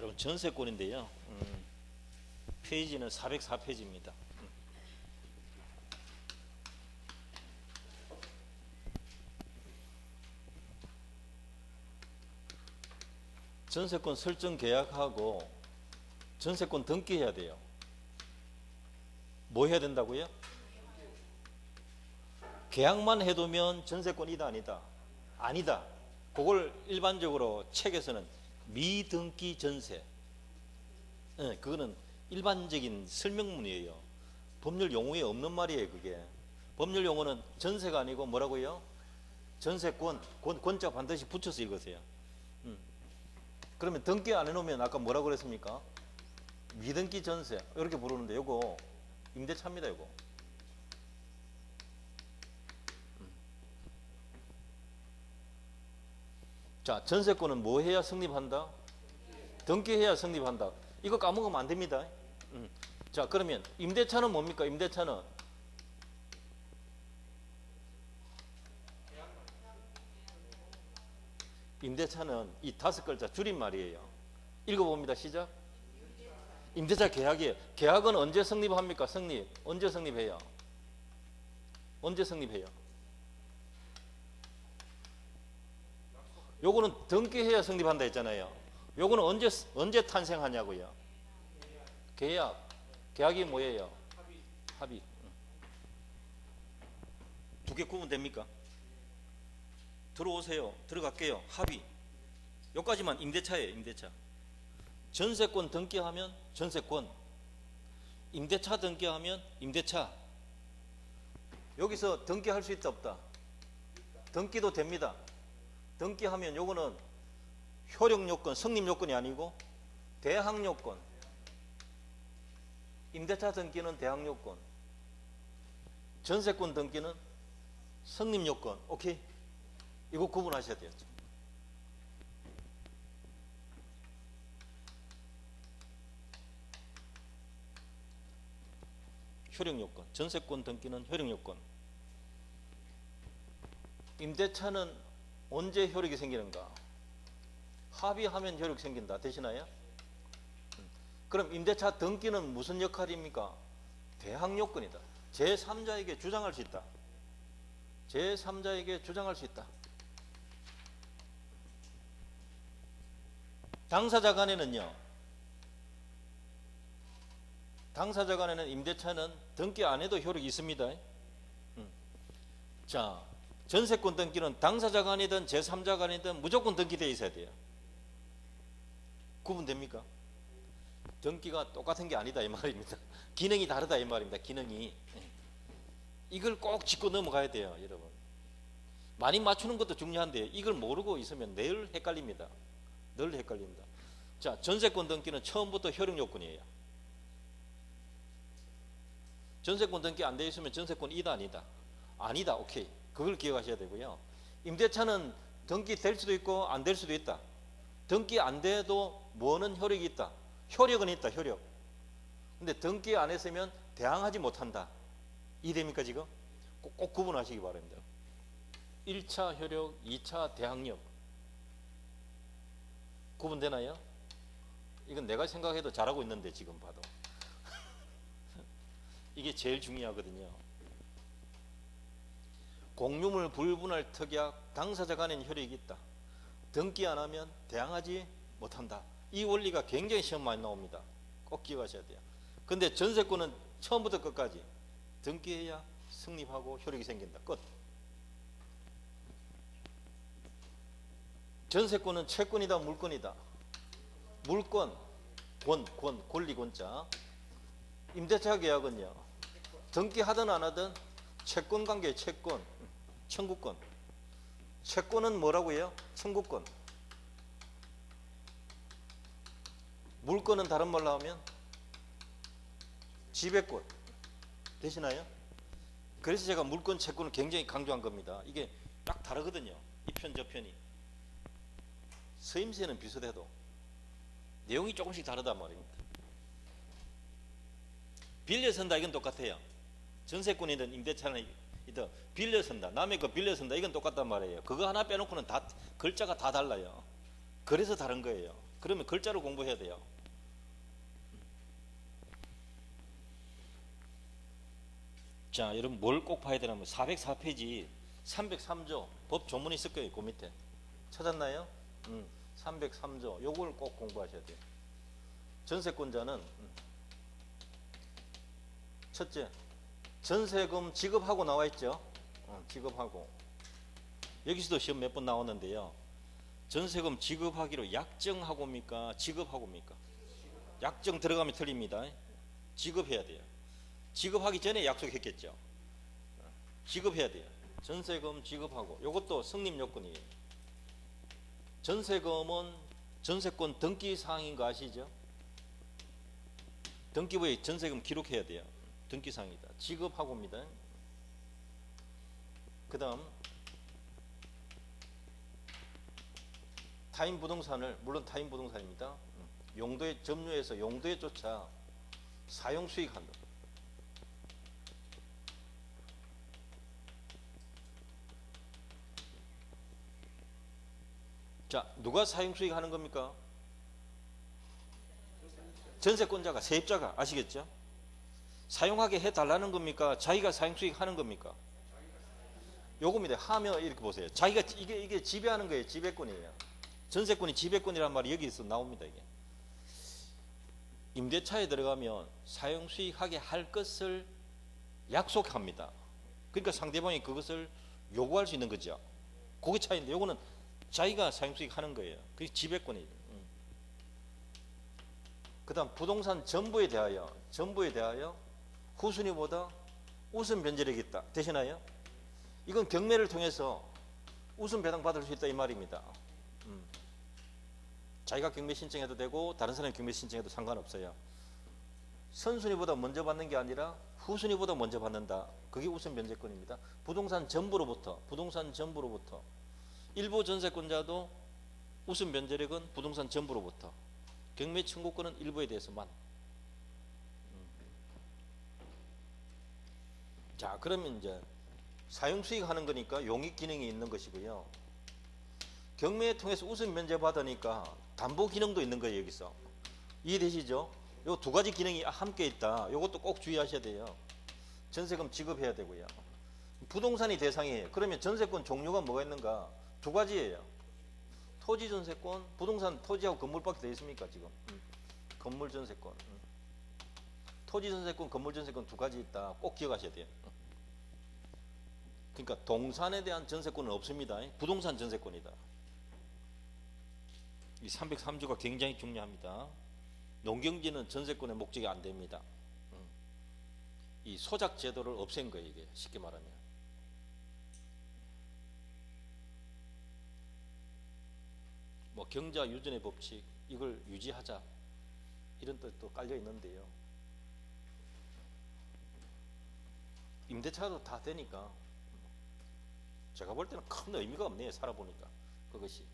여러분 전세권인데요. 페이지는 404페이지입니다. 전세권 설정 계약하고 전세권 등기해야 돼요. 뭐 해야 된다고요? 계약만 해두면 전세권이다 아니다? 아니다. 그걸 일반적으로 책에서는 미등기 전세, 그거는 일반적인 설명문이에요. 법률 용어에 없는 말이에요. 그게 법률 용어는 전세가 아니고 뭐라고요? 전세권, 권자 반드시 붙여서 읽으세요. 그러면 등기 안 해놓으면 아까 뭐라고 그랬습니까? 미등기 전세 이렇게 부르는데 요거 임대차입니다. 요거 자, 전세권은 뭐 해야 성립한다? 등기해야 성립한다. 이거 까먹으면 안 됩니다. 자, 그러면 임대차는 뭡니까? 임대차는 이 5글자 줄임말이에요. 읽어봅니다. 시작. 임대차 계약이에요. 계약은 언제 성립합니까? 언제 성립해요? 언제 성립해요? 요거는 등기해야 성립한다 했잖아요. 요거는 언제 탄생하냐고요? 계약이 뭐예요? 합의. 두 개 구분 됩니까? 들어오세요. 들어갈게요. 합의. 여기까지만 임대차예요. 임대차. 전세권 등기하면 전세권, 임대차 등기하면 임대차. 여기서 등기할 수 있다 없다? 등기도 됩니다. 등기하면 요거는 효력요건, 성립요건이 아니고 대항요건. 임대차 등기는 대항요건, 전세권 등기는 성립요건. 오케이? 이거 구분하셔야 돼요. 효력요건, 전세권 등기는 효력요건. 임대차는 언제 효력이 생기는가? 합의하면 효력 생긴다. 되시나요? 그럼 임대차 등기는 무슨 역할입니까? 대항요건이다. 제3자에게 주장할 수 있다. 제3자에게 주장할 수 있다. 당사자 간에는 임대차는 등기 안 해도 효력이 있습니다. 자, 전세권 등기는 당사자 간이든 제3자 간이든 무조건 등기되어 있어야 돼요. 구분됩니까? 등기가 똑같은 게 아니다 이 말입니다. 기능이 다르다 이 말입니다. 기능이. 이걸 꼭 짚고 넘어가야 돼요. 여러분, 많이 맞추는 것도 중요한데 이걸 모르고 있으면 늘 헷갈립니다. 늘 헷갈립니다. 자, 전세권 등기는 처음부터 효력요건이에요. 전세권 등기 안 되어 있으면 전세권이다 아니다? 아니다. 오케이. 그걸 기억하셔야 되고요. 임대차는 등기 될 수도 있고 안 될 수도 있다. 등기 안 돼도 뭐는 효력이 있다. 효력은 있다. 효력. 근데 등기 안 했으면 대항하지 못한다. 이해됩니까 지금? 꼭 구분하시기 바랍니다. 1차 효력, 2차 대항력. 구분되나요? 이건 내가 생각해도 잘하고 있는데 지금 봐도 이게 제일 중요하거든요. 공유물 불분할 특약, 당사자 간에는 효력이 있다. 등기 안 하면 대항하지 못한다. 이 원리가 굉장히 시험 많이 나옵니다. 꼭 기억하셔야 돼요. 근데 전세권은 처음부터 끝까지 등기해야 성립하고 효력이 생긴다. 끝. 전세권은 채권이다 물권이다? 물권, 권리 권자. 임대차 계약은요, 등기하든 안 하든 채권 관계, 채권, 청구권. 채권은 뭐라고요? 청구권. 물권은 다른 말로 하면 지배권. 되시나요? 그래서 제가 물권, 채권을 굉장히 강조한 겁니다. 이게 딱 다르거든요. 이 편, 저 편이. 서임시에는 비슷해도 내용이 조금씩 다르단 말입니다. 빌려선다 이건 똑같아요. 전세권이든 임대차는 빌려선다, 남의 거 빌려선다 이건 똑같단 말이에요. 그거 하나 빼놓고는 다 글자가 다 달라요. 그래서 다른 거예요. 그러면 글자로 공부해야 돼요. 자, 여러분 뭘 꼭 봐야 되냐면 404페이지 303조 법 조문이 있을 거예요. 그 밑에 찾았나요? 303조 요걸 꼭 공부하셔야 돼요. 전세권자는 첫째 전세금 지급하고 나와 있죠. 지급하고 여기서도 시험 몇 번 나오는데요. 전세금 지급하기로 약정하고입니까? 지급하고입니까? 약정 들어가면 틀립니다. 지급해야 돼요. 지급하기 전에 약속했겠죠. 지급해야 돼요. 전세금 지급하고 요것도 성립 요건이에요. 전세금은 전세권 등기 사항인 거 아시죠? 등기부에 전세금 기록해야 돼요. 등기 사항이다. 지급하고입니다. 그 다음 타인 부동산을 물론 타인 부동산입니다. 용도에 점유해서 용도에 쫓아 사용 수익한다. 자, 누가 사용 수익하는 겁니까? 전세권자가 세입자가 아시겠죠? 사용하게 해달라는 겁니까? 자기가 사용 수익하는 겁니까? 요겁니다. 하며 이렇게 보세요. 자기가 이게 지배하는 거예요. 지배권이에요. 전세권이 지배권이란 말이 여기서 나옵니다. 이게 임대차에 들어가면 사용 수익하게 할 것을 약속합니다. 그러니까 상대방이 그것을 요구할 수 있는 거죠. 그게 차이인데 요거는 자기가 사용 수익하는 거예요. 그게 지배권이에요. 그다음 부동산 전부에 대하여 후순위보다 우선 변제력이 있다. 되시나요? 이건 경매를 통해서 우선 배당 받을 수 있다 이 말입니다. 자기가 경매 신청해도 되고 다른 사람이 경매 신청해도 상관없어요. 선순위보다 먼저 받는 게 아니라 후순위보다 먼저 받는다. 그게 우선 변제권입니다. 부동산 전부로부터 일부 전세권자도 우선 변제력은 부동산 전부로부터 경매 청구권은 일부에 대해서만. 자, 그러면 이제 사용 수익하는 거니까 용익 기능이 있는 것이고요. 경매에 통해서 우선 변제 받으니까 담보 기능도 있는 거예요. 여기서 이해되시죠? 요 두 가지 기능이 함께 있다. 요것도 꼭 주의하셔야 돼요. 전세금 지급해야 되고요. 부동산이 대상이에요. 그러면 전세권 종류가 뭐가 있는가? 두 가지예요. 토지 전세권, 부동산 토지하고 건물밖에 더 있습니까 지금? 건물 전세권, 토지 전세권, 건물 전세권 두 가지 있다. 꼭 기억하셔야 돼요. 그러니까 동산에 대한 전세권은 없습니다. 부동산 전세권이다. 이 303조가 굉장히 중요합니다. 농경지는 전세권의 목적이 안 됩니다. 이 소작 제도를 없앤 거예요. 이게 쉽게 말하면. 뭐 경자 유전의 법칙 이걸 유지하자 이런 뜻도 깔려 있는데요. 임대차도 다 되니까 제가 볼 때는 큰 의미가 없네요. 살아보니까 그것이.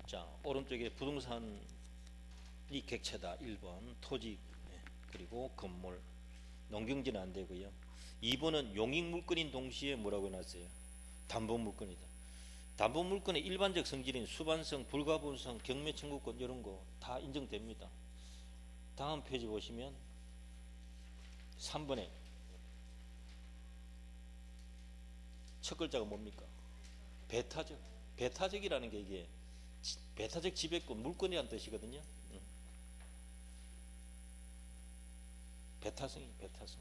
자, 오른쪽에 부동산이 객체다 1번 토지, 그리고 건물, 농경지는 안 되고요. 2번은 용익 물건인 동시에 뭐라고 해놨어요? 담보 물건이다. 담보 물건의 일반적 성질인 수반성, 불가분성, 경매 청구권 이런 거 다 인정됩니다. 다음 페이지 보시면 3번에 첫 글자가 뭡니까? 배타적. 배타적이라는 게 이게 배타적 지배권, 물건이라는 뜻이거든요. 배타성이 배타성.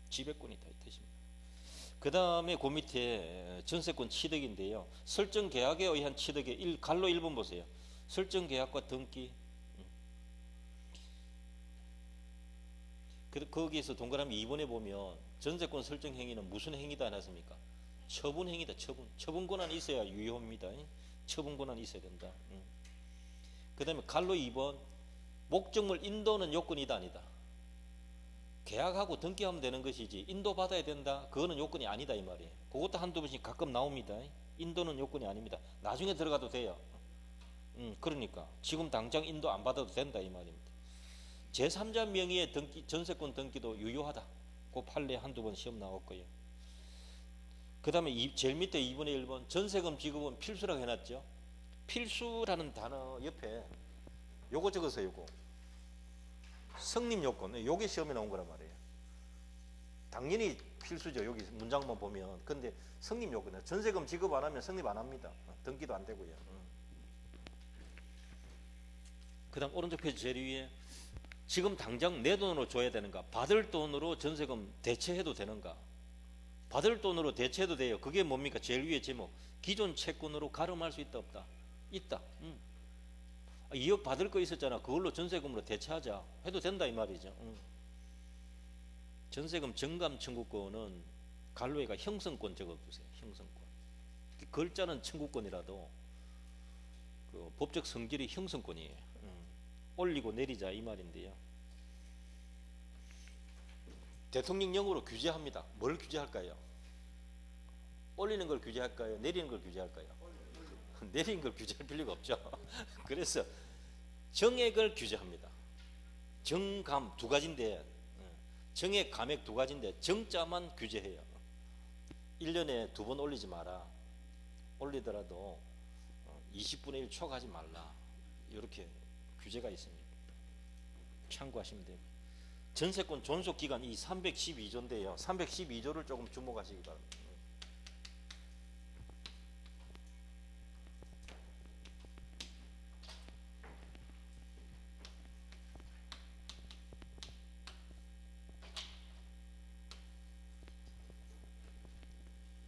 지배권이다 이 뜻입니다. 그 다음에 그 밑에 전세권 취득인데요. 설정 계약에 의한 취득의 갈로 1번 보세요. 설정 계약과 등기. 거기에서 동그라미 2번에 보면 전세권 설정 행위는 무슨 행위다 해놨습니까? 처분 행위다. 처분 권한이 있어야 유효합니다. 처분 권한이 있어야 된다. 그 다음에 갈로 2번 목적물 인도는 요건이다 아니다. 계약하고 등기하면 되는 것이지 인도받아야 된다 그거는 요건이 아니다 이 말이에요. 그것도 한두 번씩 가끔 나옵니다. 인도는 요건이 아닙니다. 나중에 들어가도 돼요. 그러니까 지금 당장 인도 안 받아도 된다 이 말입니다. 제3자 명의의 전세권 등기도 유효하다. 그 판례 한두 번 시험 나왔고요. 그 다음에 제일 밑에 2분의 1번 전세금 지급은 필수라고 해놨죠. 필수라는 단어 옆에 요거 적어서 요거 성립 요건, 요게 시험에 나온 거란 말이에요. 당연히 필수죠. 여기 문장만 보면. 근데 성립 요건은 전세금 지급 안 하면 성립 안 합니다. 등기도 안 되고요. 그 다음 오른쪽 페이지 제일 위에 지금 당장 내 돈으로 줘야 되는가, 받을 돈으로 전세금 대체해도 되는가. 받을 돈으로 대체해도 돼요. 그게 뭡니까? 제일 위에 제목, 기존 채권으로 가름할 수 있다 없다? 있다. 2억 받을 거 있었잖아. 그걸로 전세금으로 대체하자 해도 된다 이 말이죠. 전세금 정감 청구권은 갈로에가 형성권 적어주세요. 형성권. 글자는 청구권이라도 그 법적 성질이 형성권이에요. 올리고 내리자 이 말인데요. 대통령령으로 규제합니다. 뭘 규제할까요? 올리는 걸 규제할까요? 내리는 걸 규제할까요? 내리는 걸 규제할 필요가 없죠. 그래서 정액을 규제합니다. 정감 두 가지인데, 정액 감액 두 가지인데 정자만 규제해요. 1년에 2번 올리지 마라. 올리더라도 20분의 1 초과하지 말라. 이렇게 규제가 있습니다. 참고하시면 됩니다. 전세권 존속 기간 이 312조인데요. 312조를 조금 주목하시기 바랍니다.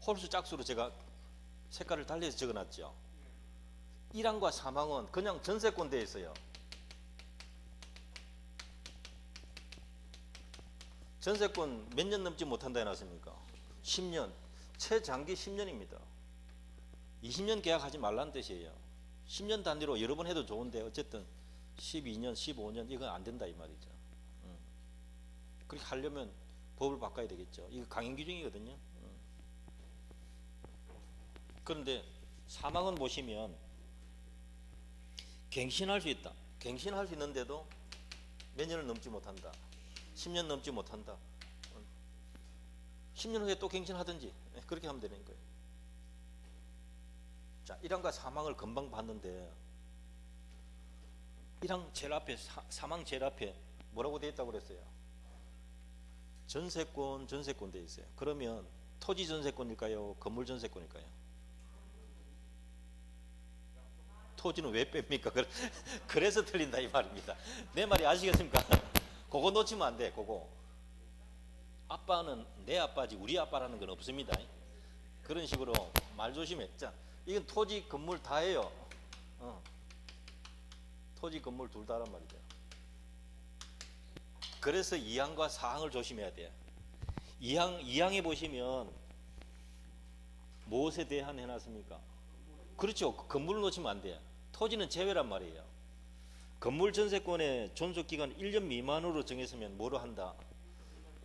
홀수 짝수로 제가 색깔을 달리해서 적어놨죠. 1항과 3항은 그냥 전세권 되어 있어요. 전세권 몇 년 넘지 못한다 해놨습니까? 10년. 최장기 10년입니다. 20년 계약하지 말라는 뜻이에요. 10년 단위로 여러 번 해도 좋은데 어쨌든 12년, 15년 이건 안 된다 이 말이죠. 그렇게 하려면 법을 바꿔야 되겠죠. 이거 강행 규정이거든요. 그런데 사망은 보시면 갱신할 수 있다. 갱신할 수 있는데도 몇 년을 넘지 못한다. 10년 넘지 못한다. 10년 후에 또 갱신하든지 그렇게 하면 되는 거예요. 자, 1항과 사망을 금방 봤는데 1항 제일 앞에 사망 제일 앞에 뭐라고 되어 있다고 그랬어요? 전세권 되어 있어요. 그러면 토지 전세권일까요? 건물 전세권일까요? 토지는 왜 뺍니까? 그래서 틀린다 이 말입니다. 내 말이 아시겠습니까? 그거 놓치면 안 돼. 그거 아빠는 내 아빠지 우리 아빠라는 건 없습니다. 그런 식으로 말 조심해. 자, 이건 토지 건물 다예요. 토지 건물 둘 다란 말이죠. 그래서 2항과 4항을 조심해야 돼요. 2항에 보시면 무엇에 대한 해놨습니까? 그렇죠. 건물을 놓치면 안 돼요. 토지는 제외란 말이에요. 건물 전세권의 존속기간 1년 미만으로 정했으면 뭐로 한다?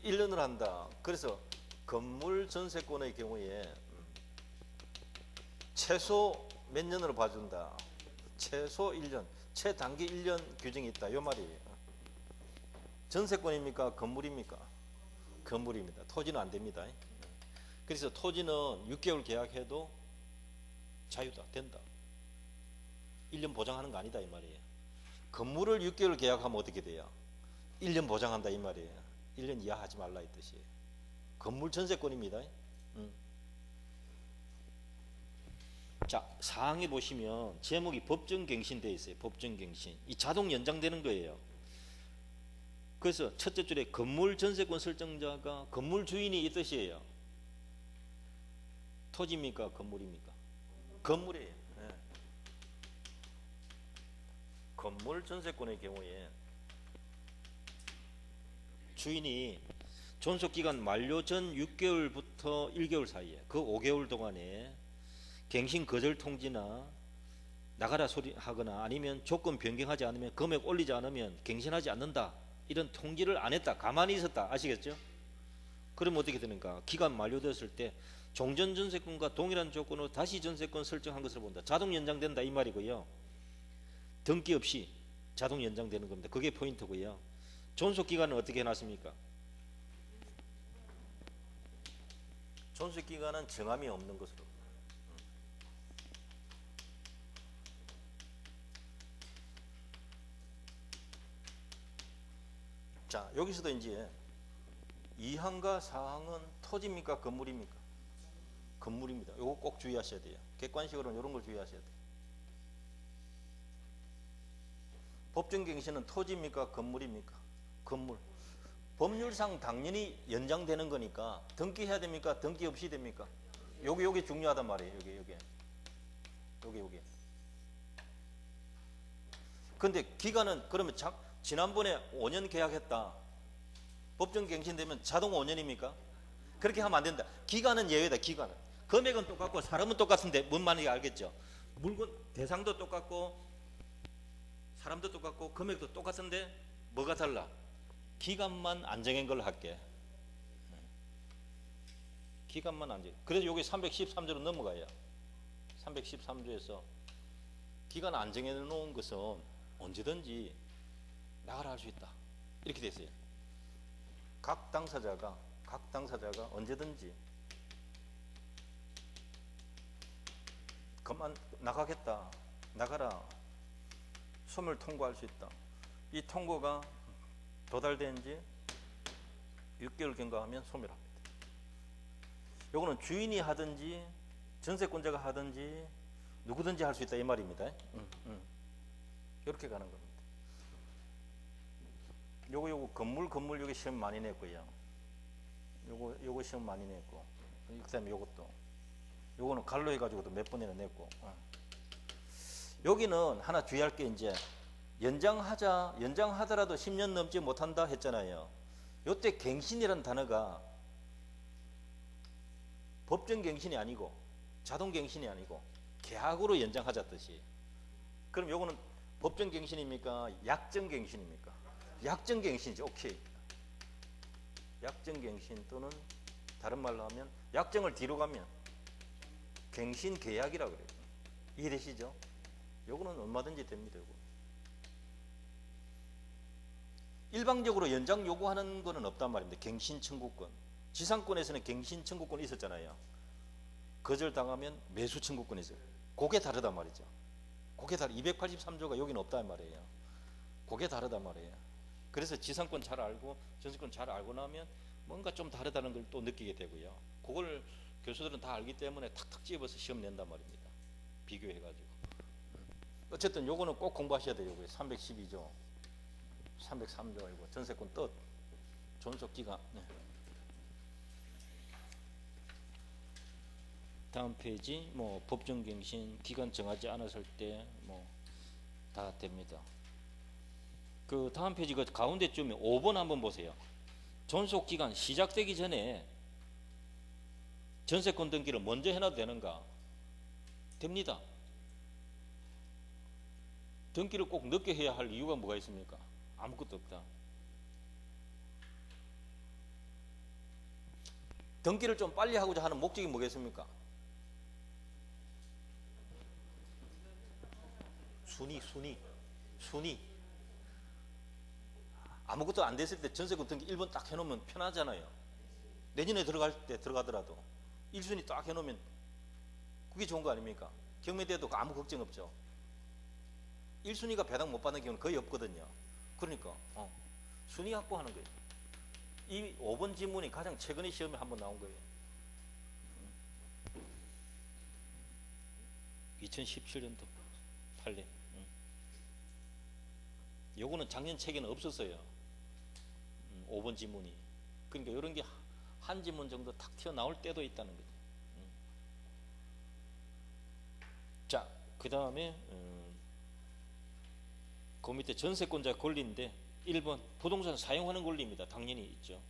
1년을 한다. 그래서 건물 전세권의 경우에 최소 몇 년으로 봐준다? 최소 1년, 최단기 1년 규정이 있다. 이 말이에요. 전세권입니까? 건물입니까? 건물입니다. 토지는 안 됩니다. 그래서 토지는 6개월 계약해도 자유다. 된다. 1년 보장하는 거 아니다 이 말이에요. 건물을 6개월 계약하면 어떻게 돼요? 1년 보장한다 이 말이에요. 1년 이하 하지 말라 이 뜻이에요. 건물 전세권입니다. 자, 사항에 보시면 제목이 법정갱신 되어 있어요. 법정갱신. 이 자동 연장되는 거예요. 그래서 첫째 줄에 건물 전세권 설정자가 건물 주인이 이 뜻이에요. 토지입니까? 건물입니까? 건물이에요. 건물 전세권의 경우에 주인이 존속기간 만료 전 6개월부터 1개월 사이에 그 5개월 동안에 갱신 거절 통지나 나가라 소리 하거나 아니면 조건 변경하지 않으면 금액 올리지 않으면 갱신하지 않는다 이런 통지를 안 했다. 가만히 있었다. 아시겠죠? 그러면 어떻게 되는가? 기간 만료됐을 때 종전 전세권과 동일한 조건으로 다시 전세권 설정한 것을 본다. 자동 연장된다 이 말이고요. 등기 없이 자동 연장되는 겁니다. 그게 포인트고요. 존속기간은 어떻게 해놨습니까? 존속 기간은 정함이 없는 것으로. 자, 여기서도 이제 2항과 4항은 토지입니까? 건물입니까? 건물입니다. 이거 꼭 주의하셔야 돼요. 객관식으로는 이런 걸 주의하셔야 돼요. 법정갱신은 토지입니까? 건물입니까? 건물. 법률상 당연히 연장되는 거니까 등기해야 됩니까? 등기 없이 됩니까? 요게 중요하단 말이에요. 요게. 근데 기간은 그러면 지난번에 5년 계약했다. 법정갱신되면 자동 5년입니까? 그렇게 하면 안 된다. 기간은 예외다. 기간은. 금액은 똑같고 사람은 똑같은데 뭔 말인지 알겠죠? 물건 대상도 똑같고 사람도 똑같고 금액도 똑같은데 뭐가 달라? 기간만 안 정한 걸로 할게. 기간만 안 정해. 그래서 여기 313조로 넘어가요. 313조에서 기간 안 정해 놓은 것은 언제든지 나가라 할 수 있다. 이렇게 됐어요. 각 당사자가 언제든지 그만 나가겠다. 나가라. 소멸 통고할 수 있다. 이 통고가 도달된 지 6개월 경과하면 소멸합니다. 요거는 주인이 하든지 전세권자가 하든지 누구든지 할 수 있다 이 말입니다. 이렇게 가는 겁니다. 요거 건물 여기 시험 많이 냈고요. 요거 시험 많이 냈고 그다음에 요거는 갈로 해가지고도 몇 번이나 냈고. 여기는 하나 주의할 게 이제 연장하더라도 10년 넘지 못한다 했잖아요. 요때 갱신이라는 단어가 법정갱신이 아니고 자동갱신이 아니고 계약으로 연장하자 뜻이. 그럼 요거는 법정갱신입니까? 약정갱신입니까? 약정갱신이죠. 오케이. 약정갱신 또는 다른 말로 하면 약정을 뒤로 가면 갱신계약이라고 그래요. 이해되시죠? 요거는 얼마든지 됩니다. 요거. 일방적으로 연장 요구하는 거는 없단 말입니다. 갱신 청구권. 지상권에서는 갱신 청구권이 있었잖아요. 거절당하면 매수 청구권이 있어요. 그게 다르단 말이죠. 그게 283조가 여기는 없단 말이에요. 그게 다르단 말이에요. 그래서 지상권 잘 알고 전세권 잘 알고 나면 뭔가 좀 다르다는 걸 또 느끼게 되고요. 그걸 교수들은 다 알기 때문에 탁탁 집어서 시험 낸단 말입니다. 비교해가지고. 어쨌든 요거는 꼭 공부하셔야 돼요. 312조, 303조 이거 전세권 뜻, 존속기간. 네. 다음 페이지 뭐 법정갱신 기간 정하지 않았을 때 뭐 다 됩니다. 그 다음 페이지 그 가운데쯤에 5번 한번 보세요. 존속기간 시작되기 전에 전세권 등기를 먼저 해놔도 되는가? 됩니다. 등기를 꼭 늦게 해야 할 이유가 뭐가 있습니까? 아무것도 없다. 등기를 좀 빨리 하고자 하는 목적이 뭐겠습니까? 순위. 아무것도 안 됐을 때 전세권 등기 1번 딱 해놓으면 편하잖아요. 내년에 들어갈 때 들어가더라도 1순위 딱 해놓으면 그게 좋은 거 아닙니까? 경매대도 아무 걱정 없죠. 1순위가 배당 못 받는 경우는 거의 없거든요. 그러니까 순위 확보하는 거예요. 이 5번 지문이 가장 최근에 시험에 한번 나온 거예요. 2017년도 8년. 요거는 작년 책에는 없었어요. 5번 지문이. 그러니까 이런 게 한 지문 정도 탁 튀어나올 때도 있다는 거죠. 자, 그 다음에 그 밑에 전세권자 권리인데 1번 부동산 사용하는 권리입니다. 당연히 있죠.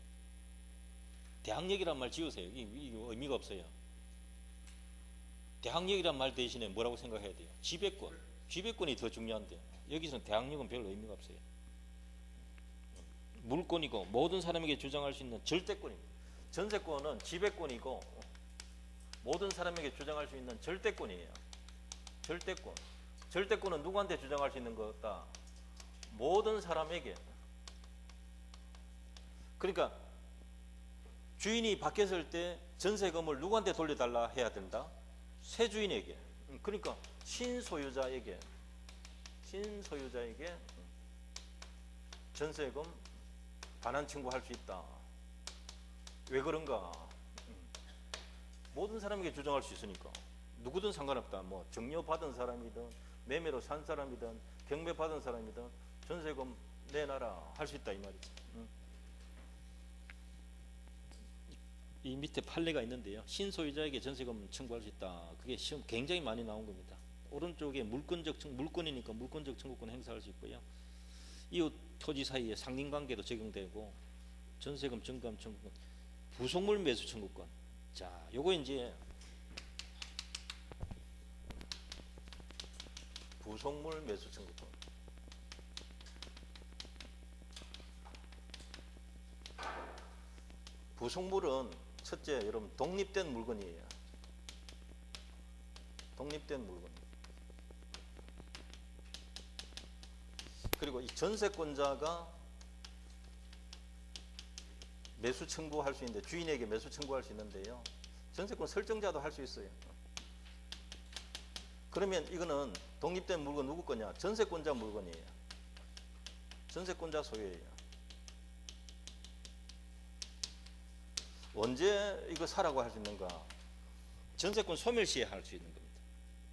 대항력이란 말 지우세요. 이게 의미가 없어요. 대항력이란 말 대신에 뭐라고 생각해야 돼요? 지배권이 더 중요한데 여기서는 대항력은 별 의미가 없어요. 물권이고 모든 사람에게 주장할 수 있는 절대권입니다. 전세권은 지배권이고 모든 사람에게 주장할 수 있는 절대권이에요. 절대권은 누구한테 주장할 수 있는 거다? 모든 사람에게. 그러니까 주인이 바뀌었을 때 전세금을 누구한테 돌려달라 해야 된다? 새 주인에게. 그러니까 신소유자에게 전세금 반환 청구할 수 있다. 왜 그런가? 모든 사람에게 주장할 수 있으니까. 누구든 상관없다. 뭐 정려 받은 사람이든 매매로 산 사람이든 경매 받은 사람이든 전세금 내놔라 할 수 있다 이 말이지. 이 밑에 판례가 있는데요. 신소유자에게 전세금 청구할 수 있다. 그게 시험 굉장히 많이 나온 겁니다. 오른쪽에 물권이니까 물권적 청구권 행사할 수 있고요. 이웃 토지 사이에 상린관계도 적용되고 전세금 증감 청구권, 부속물 매수 청구권. 자, 요거 이제 부속물 매수 청구권. 부속물은 첫째 여러분 독립된 물건이에요. 독립된 물건. 그리고 이 전세권자가 매수 청구할 수 있는데 주인에게 매수 청구할 수 있는데요. 전세권 설정자도 할 수 있어요. 그러면 이거는 독립된 물건 누구 거냐? 전세권자 물건이에요. 전세권자 소유예요. 언제 이거 사라고 할 수 있는가? 전세권 소멸 시에 할 수 있는 겁니다.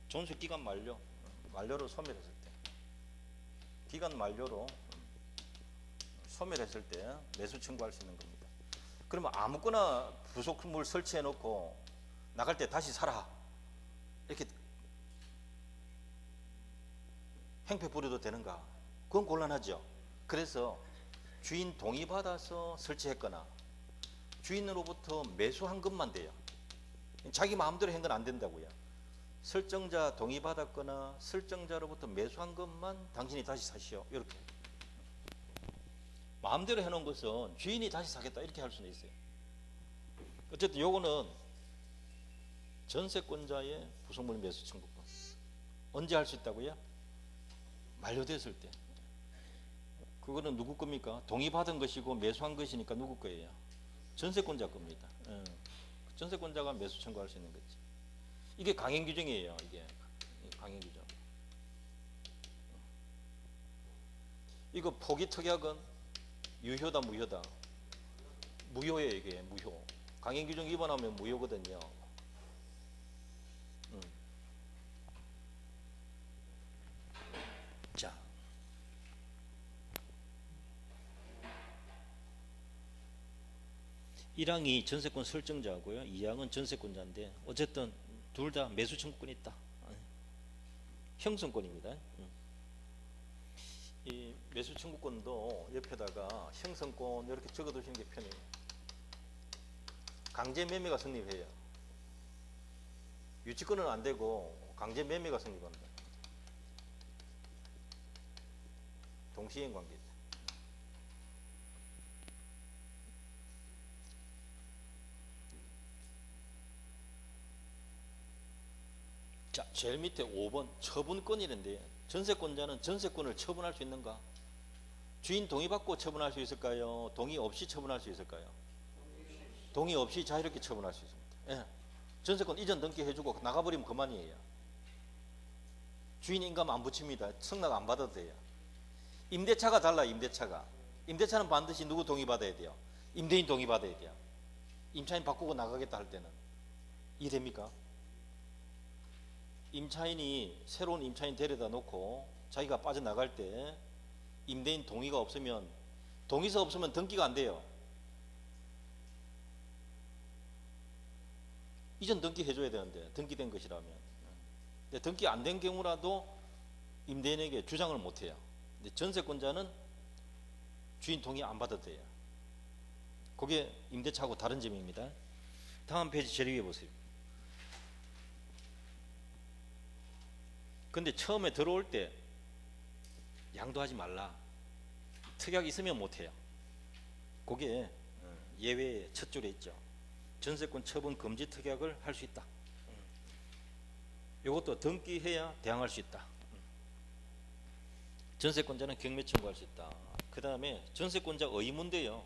존속기간 만료로 소멸했을 때, 기간 만료로 소멸했을 때 매수 청구할 수 있는 겁니다. 그러면 아무거나 부속물 설치해 놓고 나갈 때 다시 사라 이렇게 행패 부려도 되는가? 그건 곤란하죠. 그래서 주인 동의 받아서 설치했거나 주인으로부터 매수한 것만 돼요. 자기 마음대로 한 건 안 된다고요. 설정자 동의 받았거나 설정자로부터 매수한 것만 당신이 다시 사시오. 이렇게. 마음대로 해놓은 것은 주인이 다시 사겠다 이렇게 할 수는 있어요. 어쨌든 요거는 전세권자의 부속물 매수 청구권. 언제 할 수 있다고요? 만료됐을 때. 그거는 누구 겁니까? 동의 받은 것이고 매수한 것이니까 누구 거예요? 전세권자 겁니다. 전세권자가 매수 청구할 수 있는 거지. 이게 강행 규정이에요. 이게 강행 규정. 이거 포기 특약은 유효다 무효다? 무효예요. 이게 무효. 강행 규정 위반하면 무효거든요. 자, 1항이 전세권 설정자고요. 2항은 전세권자인데 어쨌든 둘 다 매수 청구권이 있다. 형성권입니다. 이 매수 청구권도 옆에다가 형성권 이렇게 적어 두시는 게 편해요. 강제 매매가 성립해요. 유치권은 안 되고 강제 매매가 성립한다. 동시행 관계죠. 자, 제일 밑에 5번 처분권이란데 전세권자는 전세권을 처분할 수 있는가? 주인 동의받고 처분할 수 있을까요? 동의 없이 처분할 수 있을까요? 동의 없이 자유롭게 처분할 수 있습니다. 예. 전세권 이전 등기해주고 나가버리면 그만이에요. 주인 인감 안 붙입니다. 승낙 안 받아도 돼요. 임대차가 달라. 임대차는 반드시 누구 동의받아야 돼요? 임대인 동의받아야 돼요. 임차인 바꾸고 나가겠다 할 때는 이해됩니까? 임차인이 새로운 임차인 데려다 놓고 자기가 빠져나갈 때 임대인 동의가 없으면 동의서 없으면 등기가 안 돼요. 이전 등기 해줘야 되는데 등기된 것이라면. 근데 등기 안 된 경우라도 임대인에게 주장을 못 해요. 근데 전세권자는 주인 동의 안 받아도 돼요. 그게 임대차하고 다른 점입니다. 다음 페이지 제일 위에 보세요. 근데 처음에 들어올 때 양도하지 말라. 특약이 있으면 못해요. 그게 예외의 첫 줄에 있죠. 전세권 처분 금지 특약을 할 수 있다. 이것도 등기해야 대항할 수 있다. 전세권자는 경매 청구할 수 있다. 그 다음에 전세권자 의무인데요.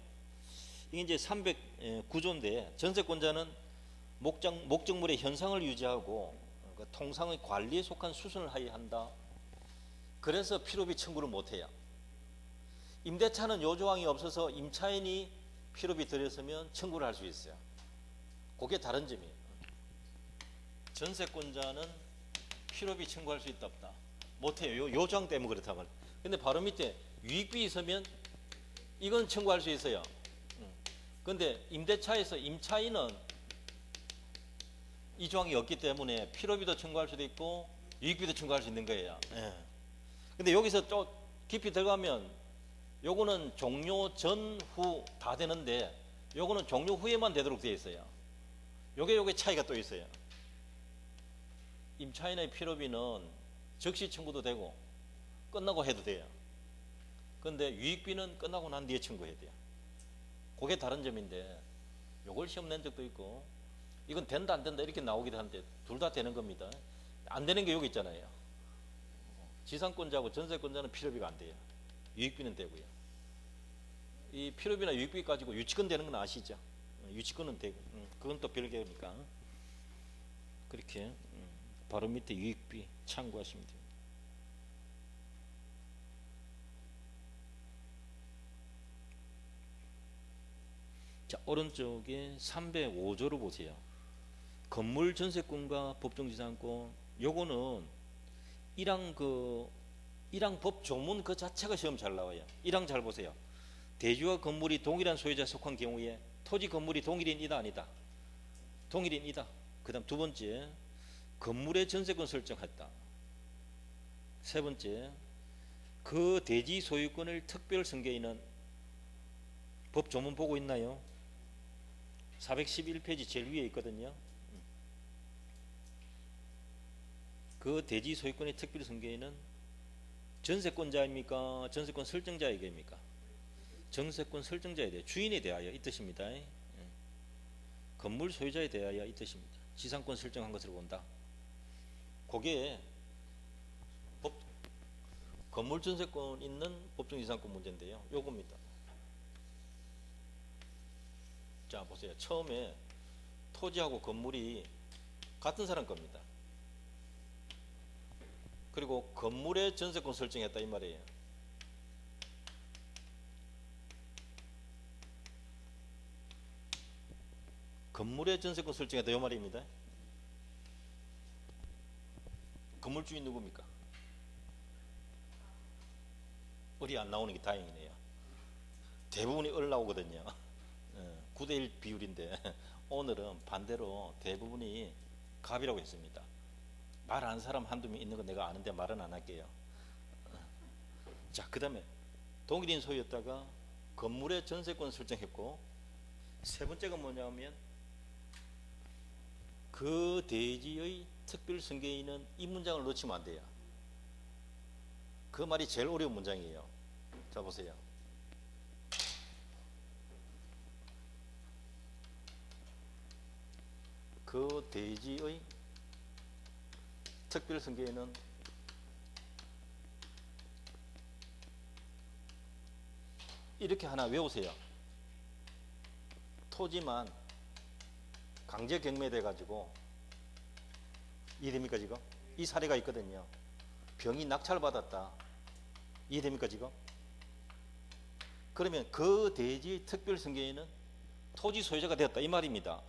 이게 이제 309조인데 전세권자는 목적물의 현상을 유지하고 그 통상의 관리에 속한 수순을 하여야 한다. 그래서 필요비 청구를 못해요. 임대차는 요 조항이 없어서 임차인이 필요비 들였으면 청구를 할 수 있어요. 그게 다른 점이에요. 전세권자는 필요비 청구할 수 있다 없다? 못해요. 요 조항 때문에 그렇다면. 근데 바로 밑에 유익비 있으면 이건 청구할 수 있어요. 근데 임대차에서 임차인은 이 조항이 없기 때문에 필요비도 청구할 수도 있고 유익비도 청구할 수 있는 거예요. 예. 근데 여기서 좀 깊이 들어가면 요거는 종료 전, 후 다 되는데 요거는 종료 후에만 되도록 되어 있어요. 요게 차이가 또 있어요. 임차인의 필요비는 즉시 청구도 되고 끝나고 해도 돼요. 근데 유익비는 끝나고 난 뒤에 청구해야 돼요. 그게 다른 점인데 요걸 시험 낸 적도 있고 이건 된다 안 된다 이렇게 나오기도 하는데 둘 다 되는 겁니다. 안 되는 게 여기 있잖아요. 지상권자하고 전세권자는 필요비가 안 돼요. 유익비는 되고요. 이 필요비나 유익비 가지고 유치권 되는 건 아시죠? 유치권은 되고 그건 또 별개니까 그렇게 바로 밑에 유익비 참고하시면 됩니다. 자, 오른쪽에 305조를 보세요. 건물 전세권과 법정지상권 요거는 1항 법 조문 그 자체가 시험 잘 나와요. 1항 잘 보세요. 대지와 건물이 동일한 소유자에 속한 경우에 토지 건물이 동일인이다 아니다? 동일인이다. 그 다음 두 번째 건물의 전세권 설정했다. 세 번째 그 대지 소유권을 특별 승계인은 법 조문 보고 있나요? 411페이지 제일 위에 있거든요. 그 대지 소유권의 특별 승계인은 전세권자입니까? 전세권 설정자에게입니까? 전세권 설정자에 대해 주인에 대하여 이 뜻입니다. 건물 소유자에 대하여 이 뜻입니다. 지상권 설정한 것으로 본다. 그게 건물 전세권 있는 법정지상권 문제인데요. 요겁니다. 자 보세요. 처음에 토지하고 건물이 같은 사람 겁니다. 그리고 건물의 전세권 설정했다 이 말이에요. 건물의 전세권 설정했다 이 말입니다. 건물 주인 누굽니까? 을이 안 나오는 게 다행이네요. 대부분이 을 나오거든요. 9대1 비율인데 오늘은 반대로 대부분이 갑이라고 했습니다. 말 안 사람 한두 명 있는 거 내가 아는데 말은 안 할게요. 자, 그 다음에 동일인 소유였다가 건물의 전세권 설정했고 세 번째가 뭐냐면 그 대지의 특별 승계인은 이 문장을 놓치면 안 돼요. 그 말이 제일 어려운 문장이에요. 자 보세요. 그 대지의 특별 승계인은 이렇게 하나 외우세요. 토지만 강제 경매돼 가지고 이해됩니까 지금? 이 사례가 있거든요. 병이 낙찰받았다. 이해됩니까 지금? 그러면 그 대지의 특별 승계인은 토지 소유자가 되었다 이 말입니다.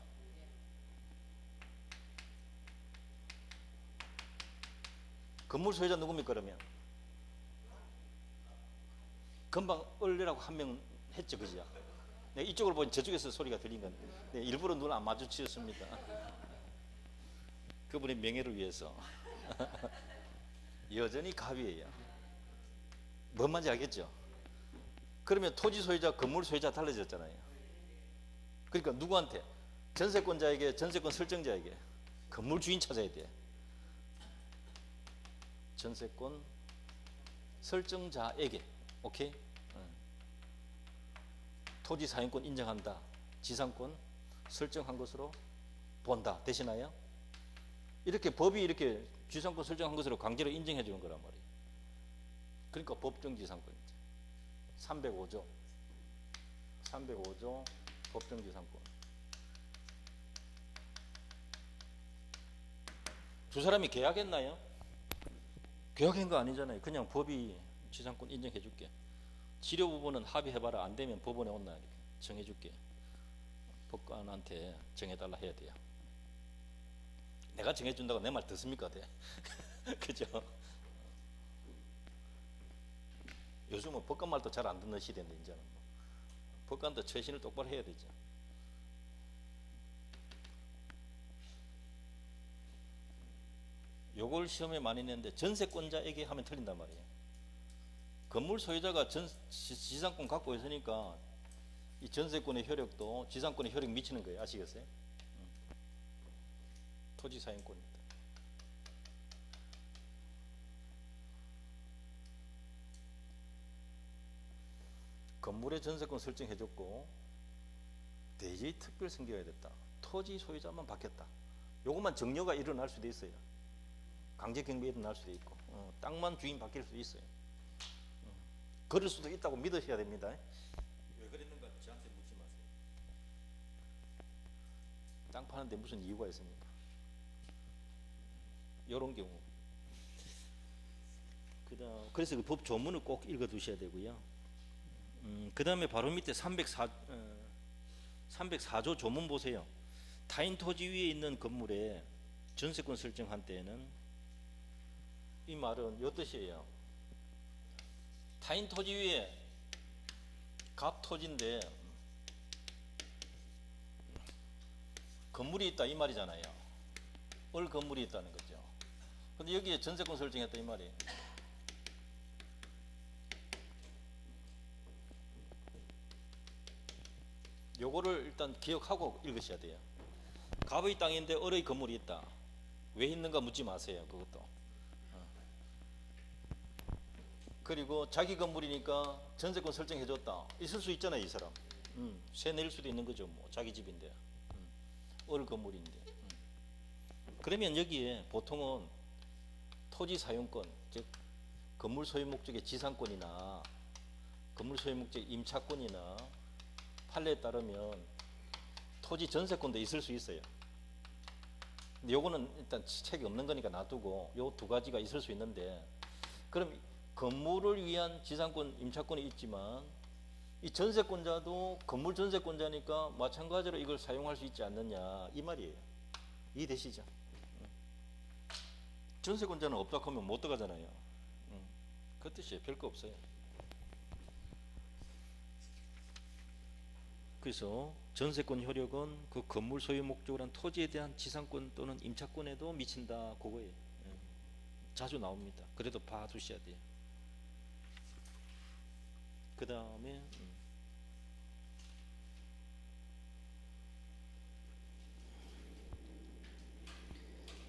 건물 소유자 누굽니까 그러면? 금방 을이라고 한 명 했죠 그죠? 네, 이쪽을 보니 저쪽에서 소리가 들린 건데 네, 일부러 눈 안 마주치셨습니다. 그분의 명예를 위해서. 여전히 갑이에요. 뭔 말인지 알겠죠? 그러면 토지 소유자, 건물 소유자 달라졌잖아요. 그러니까 누구한테? 전세권자에게, 전세권 설정자에게. 건물 주인 찾아야 돼. 전세권 설정자에게. 오케이? 토지 사용권 인정한다. 지상권 설정한 것으로 본다. 되시나요? 이렇게 법이 이렇게 지상권 설정한 것으로 강제로 인정해 주는 거란 말이에요. 그러니까 법정지상권이죠. 305조 법정지상권. 두 사람이 계약했나요? 계약한 거 아니잖아요. 그냥 법이 지상권 인정해 줄게. 치료 부분은 합의해봐라. 안 되면 법원에 온나 이렇게 정해줄게. 법관한테 정해달라 해야 돼요. 내가 정해준다고 내 말 듣습니까? 돼. 그죠? 요즘은 법관 말도 잘 안 듣는 시대인데 이제는 법관도 최신을 똑바로 해야 되죠. 요걸 시험에 많이 내는데 전세권자에게 하면 틀린단 말이에요. 건물 소유자가 지상권 갖고 있으니까 이 전세권의 효력도 지상권의 효력 미치는 거예요. 아시겠어요? 토지 사용권입니다. 건물의 전세권 설정해줬고 대지 특별 승계가 됐다. 토지 소유자만 바뀌었다. 요것만 정려가 일어날 수도 있어요. 강제 경매 일어날 수도 있고 땅만 주인 바뀔 수도 있어요. 그럴 수도 있다고 믿으셔야 됩니다. 왜 그랬는가 저한테 묻지 마세요. 땅 파는데 무슨 이유가 있습니까? 이런 경우. 그래서 그 법 조문을 꼭 읽어 두셔야 되고요. 그 다음에 바로 밑에 304조 조문 보세요. 타인 토지 위에 있는 건물에 전세권 설정한 때에는 이 말은 이 뜻이에요. 타인 토지 위에 갑 토지인데 건물이 있다 이 말이잖아요. 을 건물이 있다는 거죠. 근데 여기에 전세권 설정했다 이 말이에요. 요거를 일단 기억하고 읽으셔야 돼요. 갑의 땅인데 을의 건물이 있다. 왜 있는가 묻지 마세요. 그것도. 그리고 자기 건물이니까 전세권 설정해줬다. 있을 수 있잖아요, 이 사람. 세 낼 수도 있는 거죠, 뭐 자기 집인데, 을 건물인데. 그러면 여기에 보통은 토지 사용권, 즉 건물 소유 목적의 지상권이나 건물 소유 목적의 임차권이나 판례에 따르면 토지 전세권도 있을 수 있어요. 근데 요거는 일단 책이 없는 거니까 놔두고 요 두 가지가 있을 수 있는데, 그럼 건물을 위한 지상권, 임차권이 있지만 이 전세권자도 건물 전세권자니까 마찬가지로 이걸 사용할 수 있지 않느냐 이 말이에요. 이해되시죠? 전세권자는 없다 하면 못 들어가잖아요. 그 뜻이에요. 별거 없어요. 그래서 전세권 효력은 그 건물 소유 목적으로 한 토지에 대한 지상권 또는 임차권에도 미친다 그거예요. 자주 나옵니다. 그래도 봐두셔야 돼요. 그 다음에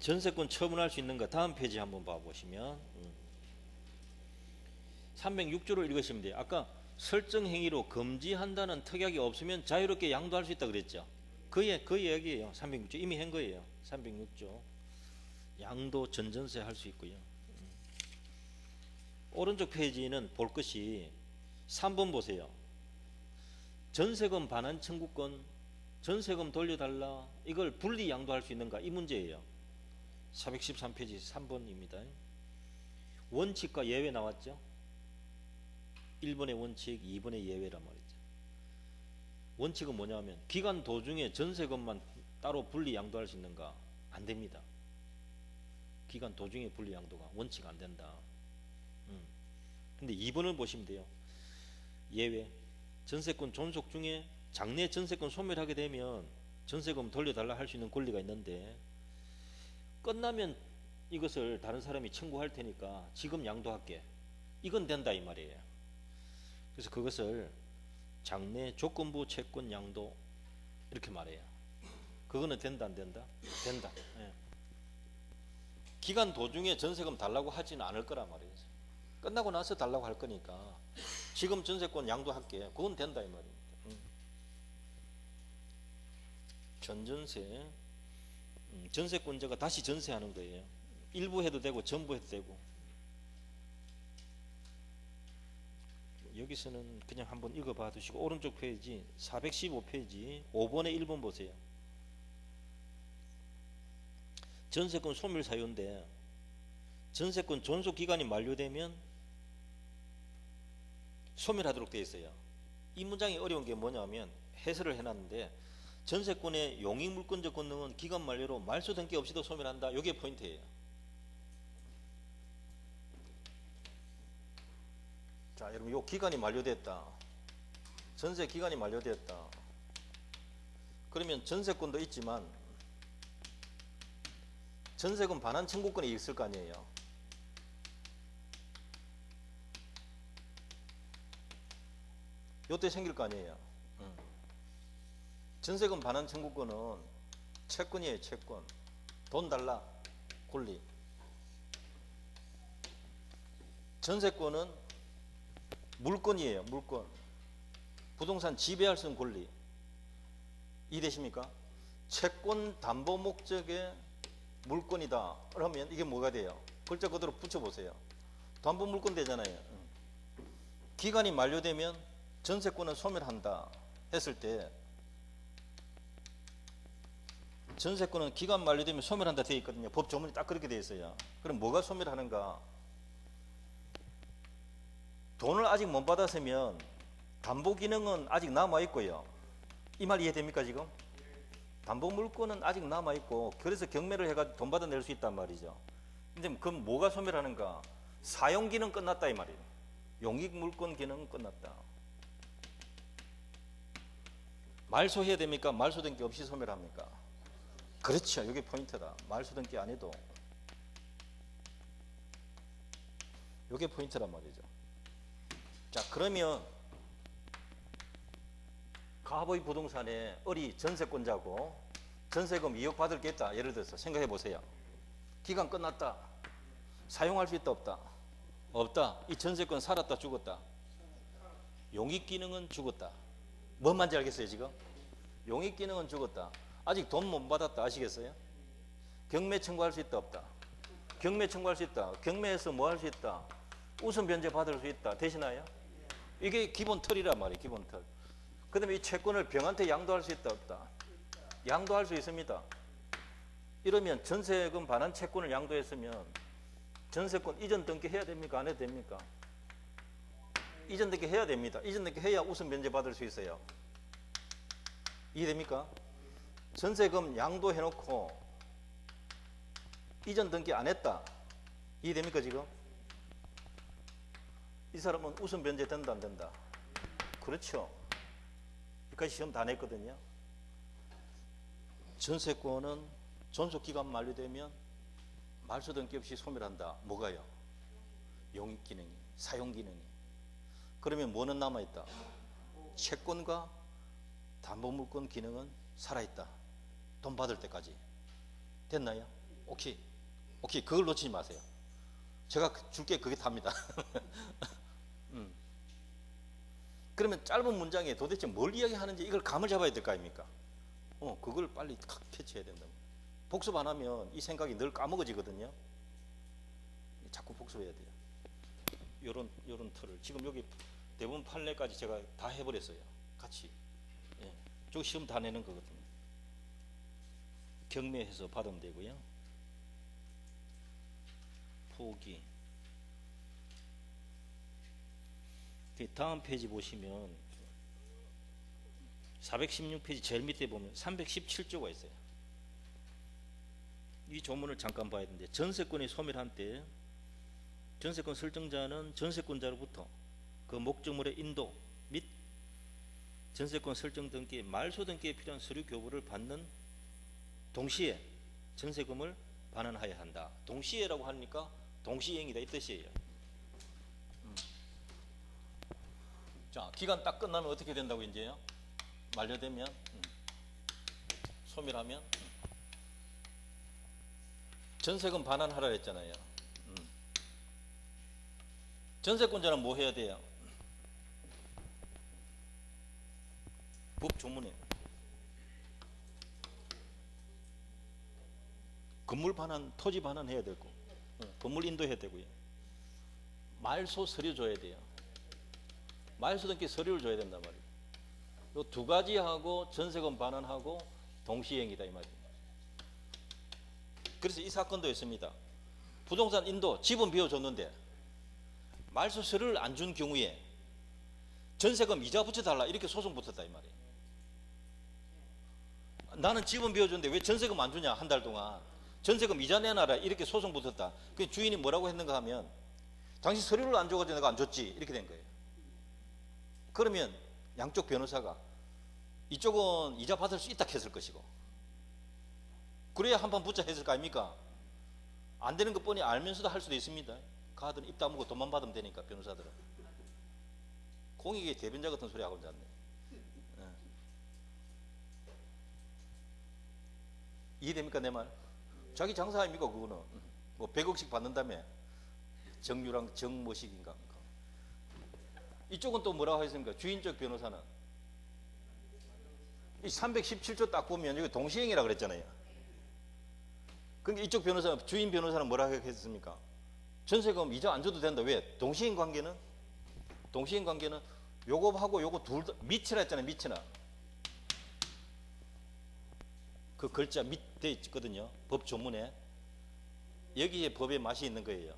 전세권 처분할 수 있는가 다음 페이지 한번 봐보시면 306조를 읽으시면 돼요. 아까 설정 행위로 금지한다는 특약이 없으면 자유롭게 양도할 수 있다 그랬죠. 그 이야기예요. 306조 이미 한 거예요. 306조 양도 전전세 할 수 있고요. 오른쪽 페이지는 볼 것이 3번 보세요. 전세금 반환 청구권, 전세금 돌려달라, 이걸 분리 양도할 수 있는가 이 문제예요. 413페이지 3번입니다. 원칙과 예외 나왔죠. 1번의 원칙, 2번의 예외란 말이죠. 원칙은 뭐냐면 기간 도중에 전세금만 따로 분리 양도할 수 있는가? 안 됩니다. 기간 도중에 분리 양도가 원칙 안 된다. 근데 2번을 보시면 돼요. 예외. 전세권 존속 중에 장래 전세권 소멸하게 되면 전세금 돌려달라 할 수 있는 권리가 있는데 끝나면 이것을 다른 사람이 청구할 테니까 지금 양도할게. 이건 된다 이 말이에요. 그래서 그것을 장래 조건부 채권 양도 이렇게 말해요. 그거는 된다 안 된다? 된다. 예. 기간 도중에 전세금 달라고 하지는 않을 거란 말이에요. 끝나고 나서 달라고 할 거니까 지금 전세권 양도할게. 그건 된다 이 말입니다. 전전세, 전세권자가 다시 전세하는 거예요. 일부 해도 되고 전부 해도 되고. 여기서는 그냥 한번 읽어봐 두시고 오른쪽 페이지 415페이지 5번의 1번 보세요. 전세권 소멸 사유인데 전세권 존속 기간이 만료되면 소멸하도록 되어 있어요. 이 문장이 어려운 게 뭐냐면 해설을 해놨는데 전세권의 용익물권적 권능은 기간 만료로 말소 등기 없이도 소멸한다. 이게 포인트예요. 자, 여러분, 요 기간이 만료됐다. 전세 기간이 만료됐다. 그러면 전세권도 있지만 전세금 반환 청구권이 있을 거 아니에요. 요때 생길 거 아니에요. 전세금 반환 청구권은 채권이에요. 채권. 돈 달라. 권리. 전세권은 물권이에요. 물권. 부동산 지배할 수 있는 권리. 이해되십니까? 채권 담보 목적의 물권이다. 그러면 이게 뭐가 돼요? 글자 그대로 붙여보세요. 담보 물권 되잖아요. 기간이 만료되면 전세권은 소멸한다 했을 때 전세권은 기간 만료되면 소멸한다 되어 있거든요. 법 조문이 딱 그렇게 되어 있어요. 그럼 뭐가 소멸하는가? 돈을 아직 못 받았으면 담보 기능은 아직 남아 있고요. 이 말 이해됩니까 지금? 담보 물권은 아직 남아 있고 그래서 경매를 해가지고 돈 받아낼 수 있단 말이죠. 근데 그럼 뭐가 소멸하는가? 사용 기능 끝났다 이 말이에요. 용익 물권 기능은 끝났다. 말소해야 됩니까? 말소 등기 없이 소멸합니까? 그렇죠. 이게 포인트다. 말소 등기 안 해도 이게 포인트란 말이죠. 자, 그러면 가보이 부동산에 어리 전세권자고 전세금 2억 받을 게 있다. 예를 들어서 생각해 보세요. 기간 끝났다. 사용할 수 있다 없다? 없다. 이 전세권 살았다 죽었다? 용익 기능은 죽었다. 뭔 말인지 알겠어요 지금? 용익 기능은 죽었다. 아직 돈 못 받았다. 아시겠어요? 경매 청구할 수 있다 없다? 경매 청구할 수 있다. 경매에서 뭐 할 수 있다? 우선 변제 받을 수 있다. 되시나요? 이게 기본 틀이란 말이에요. 기본 틀. 그 다음에 이 채권을 병한테 양도할 수 있다 없다? 양도할 수 있습니다. 이러면 전세금 반환 채권을 양도했으면 전세권 이전 등기 해야 됩니까? 안 해도 됩니까? 이전 등기 해야 됩니다. 이전 등기 해야 우선 변제 받을 수 있어요. 이해됩니까? 전세금 양도해놓고 이전 등기 안 했다. 이해됩니까 지금? 이 사람은 우선 변제 된다 안 된다? 그렇죠. 여기까지 시험 다 냈거든요. 전세권은 존속기간 만료되면 말소 등기 없이 소멸한다. 뭐가요? 용익 기능이, 사용 기능이. 그러면 뭐는 남아있다? 채권과 담보물권 기능은 살아있다. 돈 받을 때까지. 됐나요? 오케이. 오케이. 그걸 놓치지 마세요. 제가 줄게 그게 답니다. 그러면 짧은 문장에 도대체 뭘 이야기하는지 이걸 감을 잡아야 될 거 아닙니까? 그걸 빨리 캐치해야 된다. 복습 안 하면 이 생각이 늘 까먹어지거든요. 자꾸 복습해야 돼요. 요런 틀을. 지금 여기 대부분 판례까지 제가 다 해버렸어요. 같이. 예. 저 시험 다 내는 거거든요. 경매해서 받으면 되고요. 포기. 다음 페이지 보시면 416페이지 제일 밑에 보면 317조가 있어요. 이 조문을 잠깐 봐야 되는데 전세권이 소멸한 때 전세권 설정자는 전세권자로부터 그 목적물의 인도 및 전세권 설정 등기 말소 등기에 필요한 서류 교부를 받는 동시에 전세금을 반환하여야 한다. 동시에라고 하니까 동시행이다 이 뜻이에요. 자, 기간 딱 끝나면 어떻게 된다고 이제요? 만료되면 소멸하면 전세금 반환하라 했잖아요. 전세권자는 뭐 해야 돼요? 법 조문에 건물 반환, 토지 반환 해야 되고 건물 인도해야 되고요. 말소 서류 줘야 돼요. 말소 등기 서류를 줘야 된단 말이에요. 요 두 가지 하고 전세금 반환하고 동시행위다 이 말이에요. 그래서 이 사건도 있습니다. 부동산 인도 집은 비워줬는데 말소 서류를 안 준 경우에 전세금 이자 붙여달라 이렇게 소송 붙었다 이 말이에요. 나는 집은 비워줬는데 왜 전세금 안 주냐 한 달 동안 전세금 이자 내놔라 이렇게 소송 붙었다. 그 주인이 뭐라고 했는가 하면 당신 서류를 안 줘가지고 내가 안 줬지 이렇게 된 거예요. 그러면 양쪽 변호사가 이쪽은 이자 받을 수 있다 했을 것이고 그래야 한판 붙자 했을 거 아닙니까? 안 되는 것 뻔히 알면서도 할 수도 있습니다. 가든 입 다물고 돈만 받으면 되니까 변호사들은. 공익의 대변자 같은 소리 하고 앉았네. 이해됩니까 내 말? 자기 장사 아닙니까 그거는. 뭐 100억씩 받는다며. 정유랑 정모식인가. 이쪽은 또 뭐라고 했습니까? 주인 쪽 변호사는 이 317조 딱 보면 여기 동시행위라 그랬잖아요. 그러니까 이쪽 변호사, 주인 변호사는 뭐라고 했습니까? 전세금 이자 안 줘도 된다. 왜? 동시행 관계는 요거하고 요거 둘 다 미치라 했잖아요. 미치나. 그 글자 밑에 있거든요. 법 조문에. 여기에 법의 맛이 있는 거예요.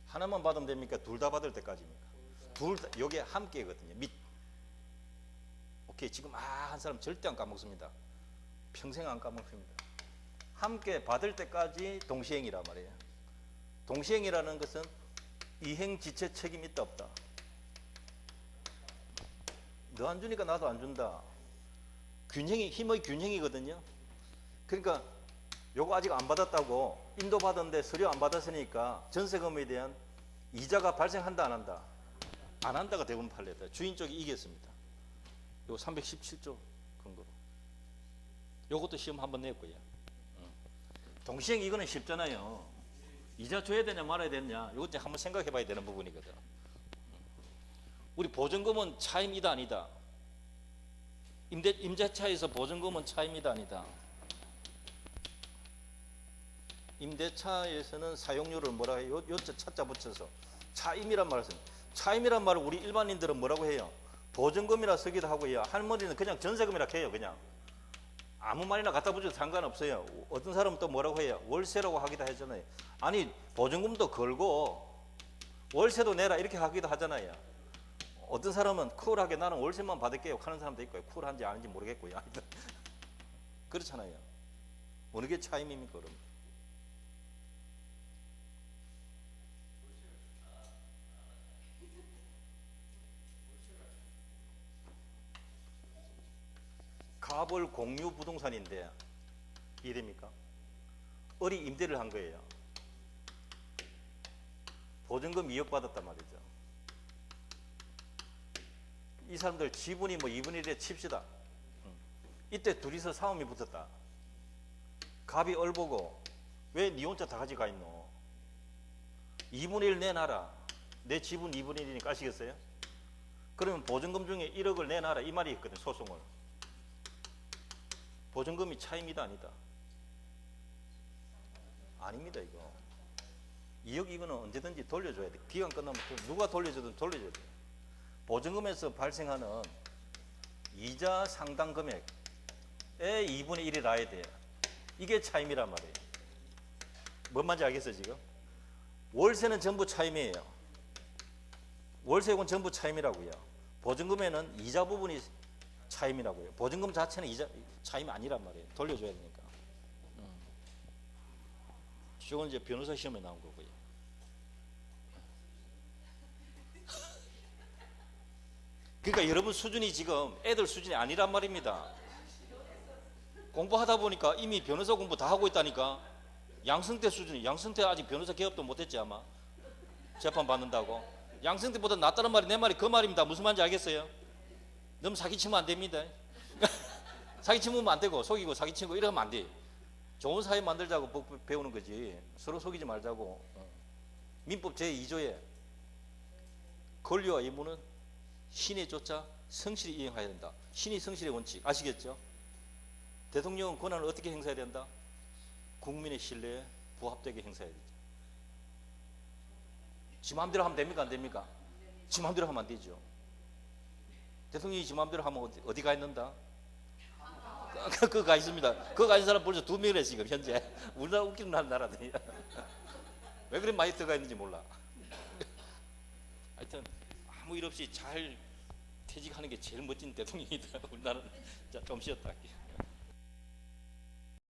하나만 받으면 됩니까? 둘 다 받을 때까지입니까? 둘 다, 요게 함께거든요. 밑. 오케이. 지금 한 사람 절대 안 까먹습니다. 평생 안 까먹습니다. 함께 받을 때까지 동시행이란 말이에요. 동시행이라는 것은 이행지체 책임 있다 없다. 너 안 주니까 나도 안 준다. 균형이 힘의 균형이거든요. 그러니까 요거 아직 안 받았다고 인도 받았는데 서류 안 받았으니까 전세금에 대한 이자가 발생한다 안 한다? 안 한다가 대부분 판례다. 주인 쪽이 이겼습니다. 요거 317조 근거로. 요것도 시험 한번 냈고요. 동시행 이거는 쉽잖아요. 이자 줘야 되냐 말아야 되냐 이것도 한번 생각해 봐야 되는 부분이거든. 우리 보증금은 차임이다 아니다? 임대차에서 보증금은 차임이다 아니다? 임대차에서는 사용료를 뭐라 해요? 요자 차자 붙여서 차임이란 말을 씁니다. 차임이란 말을 우리 일반인들은 뭐라고 해요? 보증금이라 쓰기도 하고요. 할머니는 그냥 전세금이라 해요. 그냥 아무 말이나 갖다 붙여도 상관없어요. 어떤 사람은 또 뭐라고 해요? 월세라고 하기도 하잖아요. 아니 보증금도 걸고 월세도 내라 이렇게 하기도 하잖아요. 어떤 사람은 쿨하게 나는 월세만 받을게요 하는 사람도 있고요. 쿨한지 아닌지 모르겠고요. 그렇잖아요. 어느 게 차임입니까 그럼? 갑을 공유 부동산인데 이해됩니까? 어리 임대를 한 거예요. 보증금 2억 받았단 말이죠. 이 사람들 지분이 뭐 2분의 1에 칩시다. 이때 둘이서 싸움이 붙었다. 갑이 얼보고 왜 니 혼자 다 가져가 있노? 2분의 1 내놔라. 내 지분 2분의 1이니까 아시겠어요? 그러면 보증금 중에 1억을 내놔라 이 말이 있거든. 소송을. 보증금이 차임이다 아니다? 아닙니다 이거. 2억 이거는 언제든지 돌려줘야 돼. 기간 끝나면 누가 돌려주든 돌려줘야 돼. 보증금에서 발생하는 이자 상당 금액의 2분의 1이 나야 돼요. 이게 차임이란 말이에요. 뭔 말인지 알겠어요 지금? 월세는 전부 차임이에요. 월세금은 전부 차임이라고요. 보증금에는 이자 부분이 차임이라고요. 보증금 자체는 이자 차임이 아니란 말이에요. 돌려줘야 되니까. 이건 이제 변호사 시험에 나온 거고요. 그러니까 여러분 수준이 지금 애들 수준이 아니란 말입니다. 공부하다 보니까 이미 변호사 공부 다 하고 있다니까. 양승태 수준이. 양승태 아직 변호사 개업도 못했지 아마. 재판 받는다고. 양승태보다 낫다는 말이 내 말이 그 말입니다. 무슨 말인지 알겠어요? 너무 사기치면 안 됩니다. 사기치면 안 되고 속이고 사기치고 이러면 안 돼. 좋은 사회 만들자고 법 배우는 거지. 서로 속이지 말자고. 민법 제2조에 권리와 의무는 신에 쫓아 성실히 이행해야 된다. 신이 성실의 원칙 아시겠죠? 대통령은 권한을 어떻게 행사해야 된다? 국민의 신뢰에 부합되게 행사해야 되죠. 지 마음대로 하면 됩니까? 안 됩니까? 지 마음대로 하면 안 되죠. 대통령이 지 마음대로 하면 어디 가 있는다? 그거 가 있습니다. 그거 가 있는 사람 벌써 2명이라 지금 현재. 우리나라 웃기는 나라더니. 왜 그렇게 많이 들어가 있는지 몰라. 하여튼 아무 일 없이 잘 퇴직하는 게 제일 멋진 대통령이다. 우리나라는. 자, 좀 쉬었다 할게요.